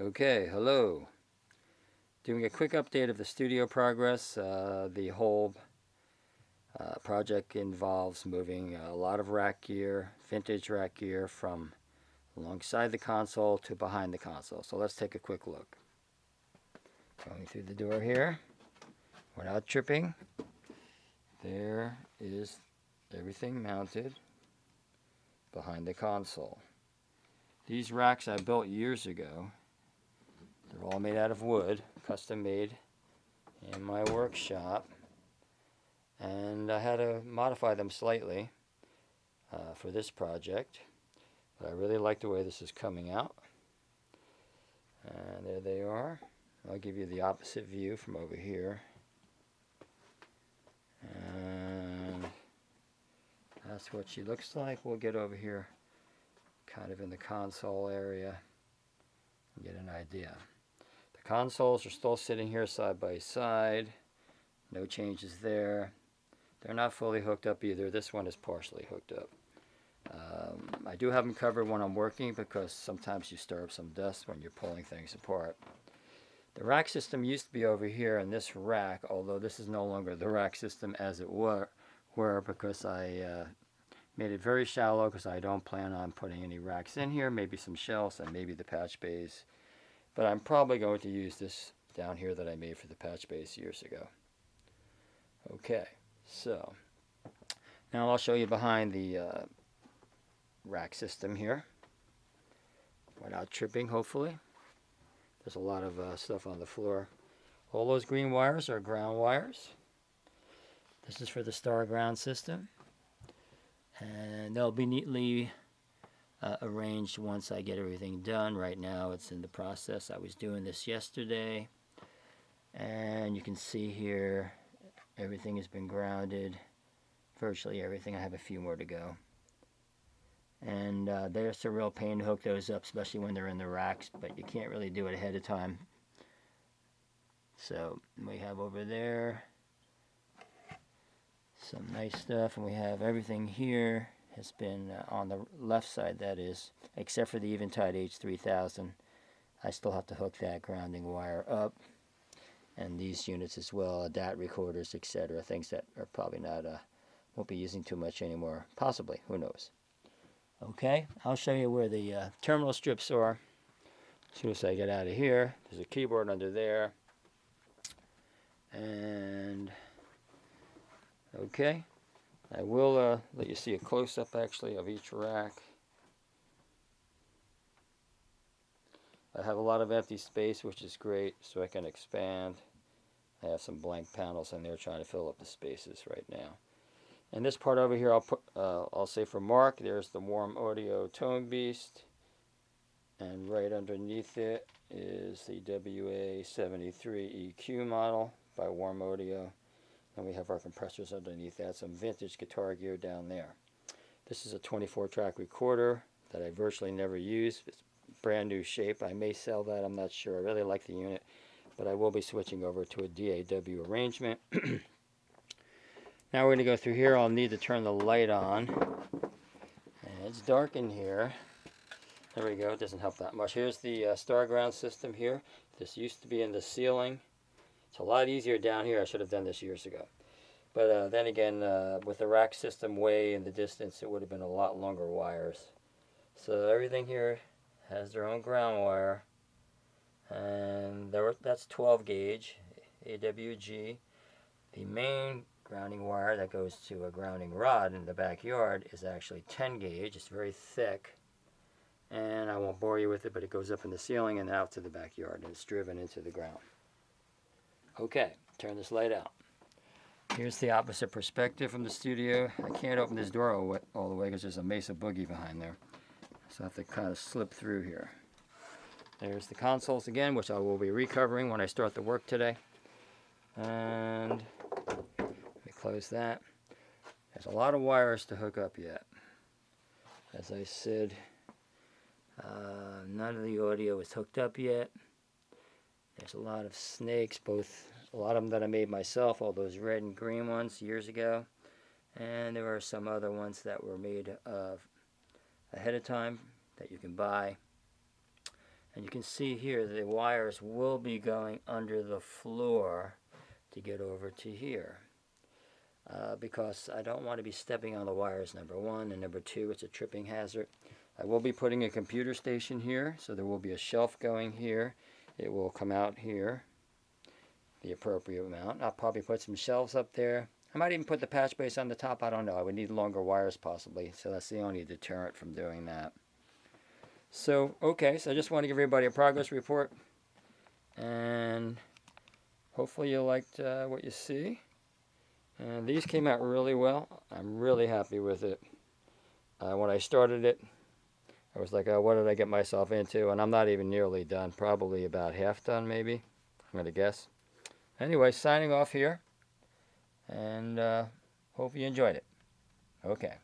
Okay, hello. Doing a quick update of the studio progress. The whole project involves moving a lot of rack gear, vintage rack gear, from alongside the console to behind the console. So let's take a quick look. Going through the door here, without tripping, there is everything mounted behind the console. These racks I built years ago. They're all made out of wood, custom made in my workshop, and I had to modify them slightly for this project, but I really like the way this is coming out. And there they are. I'll give you the opposite view from over here, and that's what she looks like. We'll get over here kind of in the console area and get an idea. The consoles are still sitting here side by side. No changes there. They're not fully hooked up either. This one is partially hooked up. I do have them covered when I'm working because sometimes you stir up some dust when you're pulling things apart. The rack system used to be over here in this rack, although this is no longer the rack system as it were because I made it very shallow because I don't plan on putting any racks in here, maybe some shelves and maybe the patch bays. But I'm probably going to use this down here that I made for the patch bays years ago. Okay, so now I'll show you behind the rack system here without tripping, hopefully. There's a lot of stuff on the floor. All those green wires are ground wires. This is for the star ground system, and they'll be neatly arranged once I get everything done. Right now it's in the process. I was doing this yesterday, and you can see here everything has been grounded, virtually everything. I have a few more to go. And there's a real pain to hook those up, especially when they're in the racks, but you can't really do it ahead of time. So we have over there some nice stuff, and we have everything here has been on the left side, that is, except for the Eventide H3000. I still have to hook that grounding wire up, and these units as well, DAT recorders, etc., things that are probably not, won't be using too much anymore, possibly, who knows. Okay, I'll show you where the terminal strips are as soon as I get out of here. There's a keyboard under there. And, okay, I will let you see a close-up, actually, of each rack. I have a lot of empty space, which is great, so I can expand. I have some blank panels in there trying to fill up the spaces right now. And this part over here, I'll say for Mark, there's the Warm Audio Tone Beast, and right underneath it is the WA73 EQ model by Warm Audio, and we have our compressors underneath that, some vintage guitar gear down there. This is a 24-track recorder that I virtually never use. It's brand new shape. I may sell that, I'm not sure. I really like the unit, but I will be switching over to a DAW arrangement. Now we're going to go through here. I'll need to turn the light on. And it's dark in here. There we go. It doesn't help that much. Here's the star ground system here. This used to be in the ceiling. It's a lot easier down here. I should have done this years ago. But then again, with the rack system way in the distance, it would have been a lot longer wires. So everything here has their own ground wire. And that's 12 gauge AWG. The main grounding wire that goes to a grounding rod in the backyard is actually 10 gauge. It's very thick, and I won't bore you with it, but it goes up in the ceiling and out to the backyard, and it's driven into the ground. Okay, turn this light out. Here's the opposite perspective from the studio. I can't open this door all the way because there's a Mesa Boogie behind there, so I have to kind of slip through here. There's the consoles again, which I will be recovering when I start the work today. And close that. There's a lot of wires to hook up yet. As I said, none of the audio is hooked up yet. There's a lot of snakes, a lot of them that I made myself, all those red and green ones years ago. And there are some other ones that were made ahead of time that you can buy. And you can see here the wires will be going under the floor to get over to here. Because I don't want to be stepping on the wires, number one, and number two, it's a tripping hazard. I will be putting a computer station here, so there will be a shelf going here. It will come out here, the appropriate amount. I'll probably put some shelves up there. I might even put the patch base on the top, I don't know. I would need longer wires possibly, so that's the only deterrent from doing that. So, okay, so I just want to give everybody a progress report, and hopefully you liked what you see. And these came out really well. I'm really happy with it. When I started it, I was like, oh, what did I get myself into? And I'm not even nearly done. Probably about half done, maybe. I'm going to guess. Anyway, signing off here. And hope you enjoyed it. Okay.